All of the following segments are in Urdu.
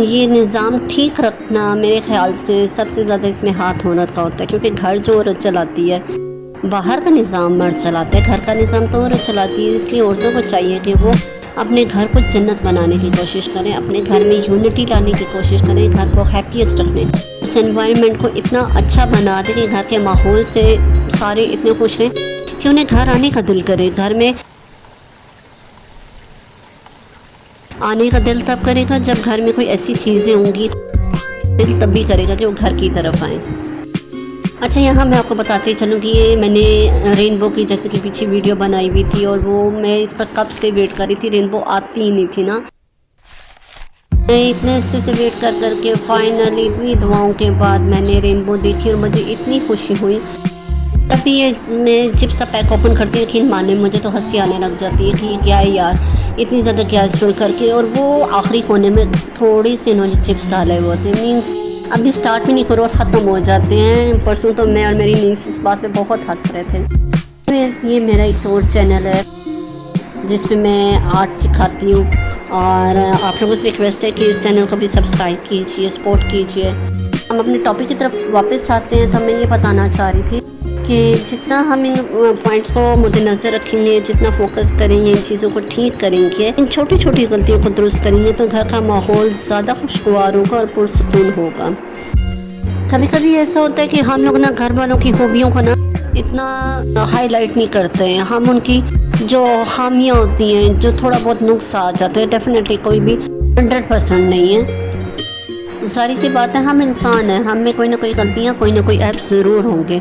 یہ نظام ٹھیک رکھنا میرے خیال سے سب سے زیادہ اس میں ہاتھ عورت کا ہوتا ہے، کیونکہ گھر جو عورت چلاتی ہے، باہر کا نظام مرد چلاتا ہے، گھر کا نظام تو عورت چلاتی ہے۔ اس لیے عورتوں کو چاہیے کہ وہ اپنے گھر کو جنت بنانے کی کوشش کریں، اپنے گھر میں یونٹی لانے کی کوشش کریں، گھر کو ہیپیسٹ رکھنے، اس انوائرمنٹ کو اتنا اچھا بنا دیں کہ گھر کے ماحول سے سارے اتنے خوش رہیں کہ انہیں گھر آنے کا دل کرے۔ گھر میں آنے کا دل تب کرے گا جب گھر میں کوئی ایسی چیزیں ہوں گی، دل تب بھی کرے گا کہ وہ گھر کی طرف آئیں۔ اچھا، یہاں میں آپ کو بتاتے چلوں کہ یہ میں نے رینبو کی جیسے کہ پیچھے ویڈیو بنائی ہوئی تھی، اور وہ میں اس کا کب سے ویٹ کر رہی تھی، رینبو آتی ہی نہیں تھی نا۔ میں اتنے عرصے سے ویٹ کر کر کے فائنلی اتنی دعاؤں کے بعد میں نے رینبو دیکھی، اور مجھے اتنی خوشی ہوئی۔ تبھی یہ میں چپس کا پیک اوپن کرتی ہوں، یقین مانے مجھے تو ہنسی آنے لگ جاتی ہے کہ یہ کیا ہے یار، اتنی زیادہ گیس فل کر کے، اور وہ آخری کونے میں تھوڑی سی انہوں نے چپس ڈالے ہوئے ہوتے ہیں، مینس ابھی اسٹارٹ بھی نہیں کرو اور ختم ہو جاتے ہیں۔ پرسوں تو میں اور میری نیس اس بات پہ بہت ہنس رہے تھے۔ یہ میرا ایک اور چینل ہے جس پہ میں آرٹ سکھاتی ہوں، اور آپ لوگوں سے ریکویسٹ ہے کہ اس چینل کو بھی سبسکرائب کیجیے، سپورٹ کیجیے۔ ہم اپنے ٹاپک کی طرف واپس آتے ہیں، تو میں یہ بتانا چاہ رہی تھی کہ جتنا ہم ان پوائنٹس کو مد نظر رکھیں گے، جتنا فوکس کریں گے، ان چیزوں کو ٹھیک کریں گے، ان چھوٹی چھوٹی غلطیوں کو درست کریں گے، تو گھر کا ماحول زیادہ خوشگوار ہوگا اور پرسکون ہوگا۔ کبھی کبھی ایسا ہوتا ہے کہ ہم لوگ نا گھر والوں کی خوبیوں کو نا اتنا ہائی لائٹ نہیں کرتے ہیں، ہم ان کی جو خامیاں ہوتی ہیں، جو تھوڑا بہت نقص آ جاتے ہیں، ڈیفینیٹلی کوئی بھی 100% نہیں ہے، ساری سی بات ہے، ہم انسان ہیں، ہم میں کوئی نہ کوئی غلطیاں، کوئی نہ کوئی عیب ضرور ہوں گے،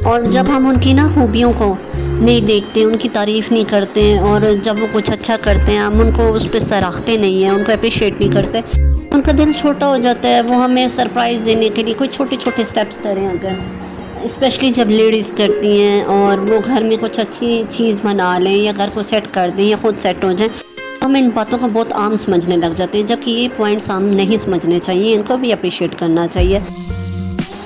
اور جب ہم ان کی نا خوبیوں کو نہیں دیکھتے، ان کی تعریف نہیں کرتے، اور جب وہ کچھ اچھا کرتے ہیں ہم ان کو اس پہ سراہتے نہیں ہیں، ان کو اپریشیٹ نہیں کرتے، ان کا دل چھوٹا ہو جاتا ہے۔ وہ ہمیں سرپرائز دینے کے لیے کوئی چھوٹے چھوٹے سٹیپس کریں، اگر اسپیشلی جب لیڈیز کرتی ہیں، اور وہ گھر میں کچھ اچھی چیز بنا لیں یا گھر کو سیٹ کر دیں یا خود سیٹ ہو جائیں، ہم ان باتوں کو بہت عام سمجھنے لگ جاتے ہیں، جبکہ یہ پوائنٹس عام نہیں سمجھنے چاہیے، ان کو بھی اپریشیٹ کرنا چاہیے۔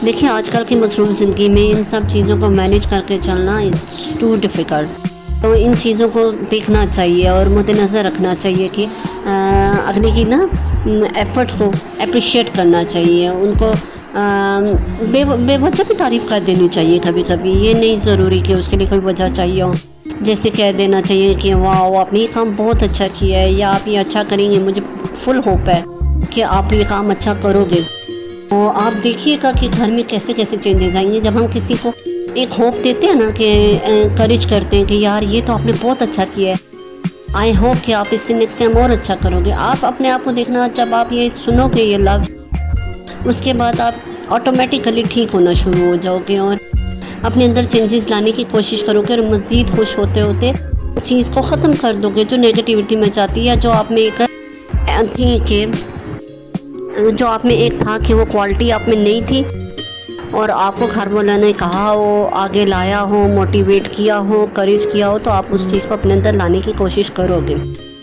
دیکھیں آج کل کی مصروف زندگی میں ان سب چیزوں کو مینیج کر کے چلنا اٹس ٹو ڈیفیکلٹ، تو ان چیزوں کو دیکھنا چاہیے اور مد نظر رکھنا چاہیے کہ اگلے کی نا ایفرٹس کو اپریشیٹ کرنا چاہیے، ان کو بے وجہ بھی تعریف کر دینی چاہیے، کبھی کبھی یہ نہیں ضروری کہ اس کے لیے کوئی وجہ چاہیے ہو، جیسے کہہ دینا چاہیے کہ واہ آپ نے یہ کام بہت اچھا کیا ہے، یا آپ یہ اچھا کریں گے، مجھے فل ہوپ ہے کہ آپ یہ کام اچھا کرو گے۔ اور آپ دیکھیے گا کہ گھر میں کیسے کیسے چینجز آئیں گے جب ہم کسی کو ایک ہوپ دیتے ہیں نا، کہ انکریج کرتے ہیں کہ یار یہ تو آپ نے بہت اچھا کیا ہے، آئی ہوپ کہ آپ اس سے نیکسٹ ٹائم اور اچھا کرو گے۔ آپ اپنے آپ کو دیکھنا، جب آپ یہ سنو گے یہ لفظ، اس کے بعد آپ آٹومیٹیکلی ٹھیک ہونا شروع ہو جاؤ گے، اور اپنے اندر چینجز لانے کی کوشش کرو گے، اور مزید خوش ہوتے ہوتے چیز کو ختم کر دو گے جو نیگیٹیوٹی میں جاتی ہے، جو آپ میں ایک تھی کہ جو آپ میں ایک تھا کہ وہ کوالٹی آپ میں نہیں تھی، اور آپ کو گھر والوں نے کہا ہو، آگے لایا ہو، موٹیویٹ کیا ہو، کریج کیا ہو، تو آپ اس چیز کو اپنے اندر لانے کی کوشش کرو گے۔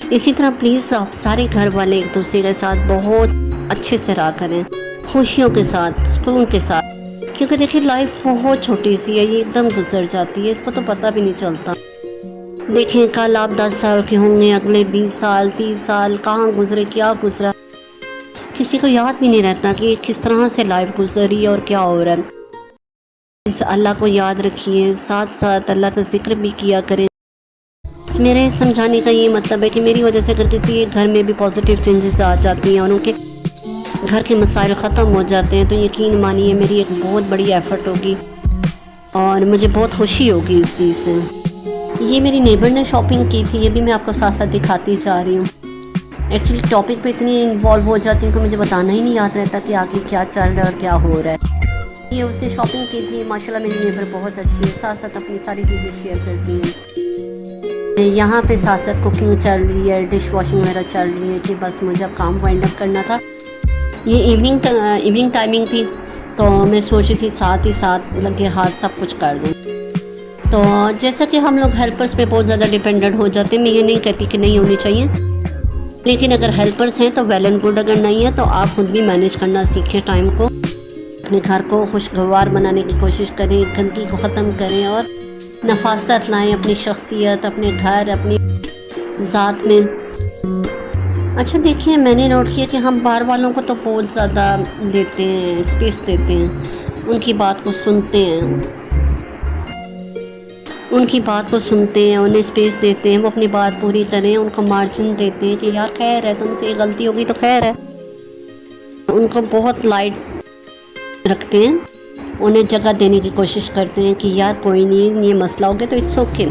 اسی طرح پلیز آپ سارے گھر والے ایک دوسرے کے ساتھ بہت اچھے سے رہا کریں، خوشیوں کے ساتھ، سکون کے ساتھ، کیونکہ دیکھیں لائف بہت چھوٹی سی ہے، یہ ایک دم گزر جاتی ہے، اس کو تو پتہ بھی نہیں چلتا۔ دیکھیں کل آپ 10 سال کے ہوں گے، اگلے 20 سال 30 سال کہاں گزرے، کیا گزرا، کسی کو یاد بھی نہیں رہتا کہ کس طرح سے لائف گزری اور کیا ہو رہا ہے۔ اللہ کو یاد رکھیے، ساتھ ساتھ اللہ کا ذکر بھی کیا کریں۔ میرے سمجھانے کا یہ مطلب ہے کہ میری وجہ سے اگر کسی گھر میں بھی پازیٹیو چینجز آ جاتی ہیں اور ان کے گھر کے مسائل ختم ہو جاتے ہیں، تو یقین مانیے میری ایک بہت بڑی ایفرٹ ہوگی، اور مجھے بہت خوشی ہوگی اس چیز سے۔ یہ میری نیبر نے شاپنگ کی تھی، یہ بھی میں آپ کو ساتھ ساتھ دکھاتی جا رہی ہوں۔ ایکچولی ٹاپک پہ اتنی انوالو ہو جاتی ہوں کہ مجھے بتانا ہی نہیں یاد رہتا کہ آگے کیا چل رہا ہے اور کیا ہو رہا ہے۔ یہ اس نے شاپنگ کی تھی، ماشاءاللہ میری نیبر بہت اچھی ہے، ساتھ ساتھ اپنی ساری چیزیں شیئر کرتی ہیں۔ یہاں پہ ساتھ ساتھ کوکنگ چل رہی ہے، ڈش واشنگ وغیرہ چل رہی ہے، کہ بس مجھے اب کام وائنڈ اپ کرنا تھا۔ یہ ایوننگ ٹائمنگ تھی، تو میں سوچی تھی ساتھ ہی ساتھ مطلب کہ ہاتھ سب کچھ کر دوں۔ تو جیسا کہ ہم لوگ ہیلپرز پہ بہت زیادہ ڈیپینڈنٹ ہو جاتے ہیں، میں یہ نہیں کہتی کہ نہیں ہونی چاہیے، لیکن اگر ہیلپرز ہیں تو ویل اینڈ گڈ، اگر نہیں ہے تو آپ خود بھی مینیج کرنا سیکھیں ٹائم کو، اپنے گھر کو خوشگوار بنانے کی کوشش کریں، گندگی کو ختم کریں اور نفاست لائیں اپنی شخصیت، اپنے گھر، اپنی ذات میں۔ اچھا دیکھیے، میں نے نوٹ کیا کہ ہم باہر والوں کو تو بہت زیادہ دیتے ہیں، اسپیس دیتے ہیں، ان کی بات کو سنتے ہیں، انہیں اسپیس دیتے ہیں، وہ اپنی بات پوری کریں، ان کو مارجن دیتے ہیں کہ یار خیر ہے، تم سے یہ غلطی ہوگی تو خیر ہے، ان کو بہت لائٹ رکھتے ہیں، انہیں جگہ دینے کی کوشش کرتے ہیں کہ یار کوئی نہیں، یہ مسئلہ ہو گیا تو اٹس اوکے۔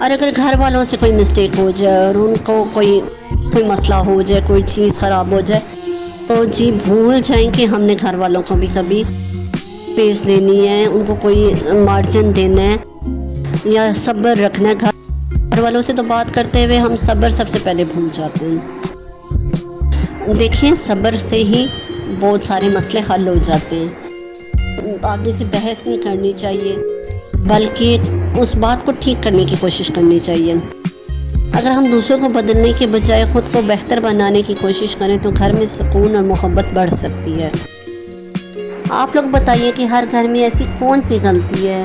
اگر گھر والوں سے کوئی مسٹیک ہو جائے اور ان کو کوئی مسئلہ ہو جائے، کوئی چیز خراب ہو جائے، تو جی بھول جائیں کہ ہم نے گھر والوں کو بھی کبھی اسپیس دینی ہے، ان کو کوئی مارجن دینا ہے یا صبر رکھنا ہے۔ گھر والوں سے تو بات کرتے ہوئے ہم صبر سب سے پہلے بھول جاتے ہیں۔ دیکھیں، صبر سے ہی بہت سارے مسئلے حل ہو جاتے ہیں۔ آگے سے بحث نہیں کرنی چاہیے، بلکہ اس بات کو ٹھیک کرنے کی کوشش کرنی چاہیے۔ اگر ہم دوسروں کو بدلنے کے بجائے خود کو بہتر بنانے کی کوشش کریں تو گھر میں سکون اور محبت بڑھ سکتی ہے۔ آپ لوگ بتائیے کہ ہر گھر میں ایسی کون سی غلطی ہے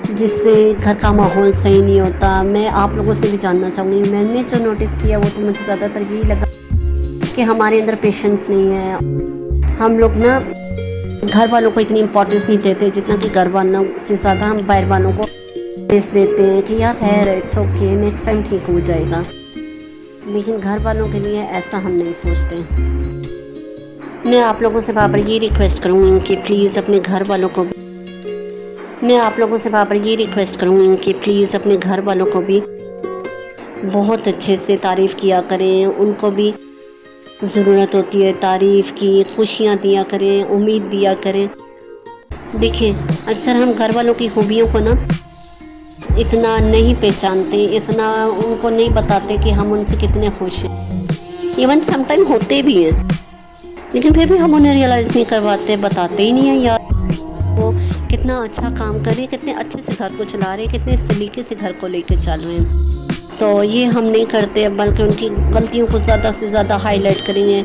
جس سے گھر کا ماحول صحیح نہیں ہوتا؟ میں آپ لوگوں سے بھی جاننا چاہوں گی۔ میں نے جو نوٹس کیا وہ تو مجھے زیادہ تر یہی لگا کہ ہمارے اندر پیشنس نہیں ہے۔ ہم لوگ نا گھر والوں کو اتنی امپورٹنس نہیں دیتے جتنا کہ گھر والوں سے زیادہ ہم باہر والوں کو پیس دیتے ہیں کہ یار خیر ہے، اٹس اوکے، نیکسٹ ٹائم ٹھیک ہو جائے گا، لیکن گھر والوں کے لیے ایسا ہم نہیں سوچتے۔ میں آپ لوگوں سے بار بار یہ ریکویسٹ کروں گی کہ پلیز اپنے گھر والوں کو بھی بہت اچھے سے تعریف کیا کریں، ان کو بھی ضرورت ہوتی ہے تعریف کی، خوشیاں دیا کریں، امید دیا کریں۔ دیکھیں، اکثر ہم گھر والوں کی خوبیوں کو نا اتنا نہیں پہچانتے، اتنا ان کو نہیں بتاتے کہ ہم ان سے کتنے خوش ہیں۔ ایون سم ٹائم ہوتے بھی ہیں، لیکن پھر بھی ہم انہیں ریئلائز نہیں کرواتے، بتاتے ہی نہیں ہیں یار وہ کتنا اچھا کام کر رہے ہیں، کتنے اچھے سے گھر کو چلا رہے ہیں، کتنے سلیقے سے گھر کو لے کے چل رہے ہیں۔ تو یہ ہم نہیں کرتے، بلکہ ان کی غلطیوں کو زیادہ سے زیادہ ہائی لائٹ کریں گے،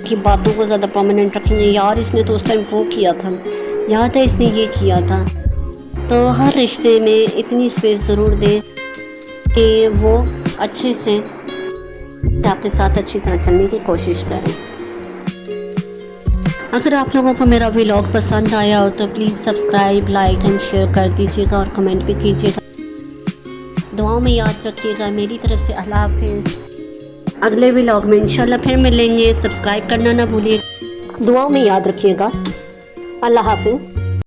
کہ باتوں کو زیادہ پرماننٹ رکھیں گے۔ یار اس نے تو اس ٹائم وہ کیا تھا، یاد ہے اس نے یہ کیا تھا۔ تو ہر رشتے میں اتنی اسپیس ضرور دیں کہ وہ اچھے سے آپ کے ساتھ اچھی طرح چلنے کی کوشش کریں۔ اگر آپ لوگوں کو میرا ولاگ پسند آیا ہو تو please subscribe, like and share کر دیجیے گا اور کمنٹ بھی کیجیے گا۔ دعاؤں میں یاد رکھیے گا۔ میری طرف سے اللہ حافظ۔ اگلے ولاگ میں انشاءاللہ پھر ملیں گے۔ سبسکرائب کرنا نہ بھولیے، دعاؤں میں یاد رکھیے گا۔ اللہ حافظ۔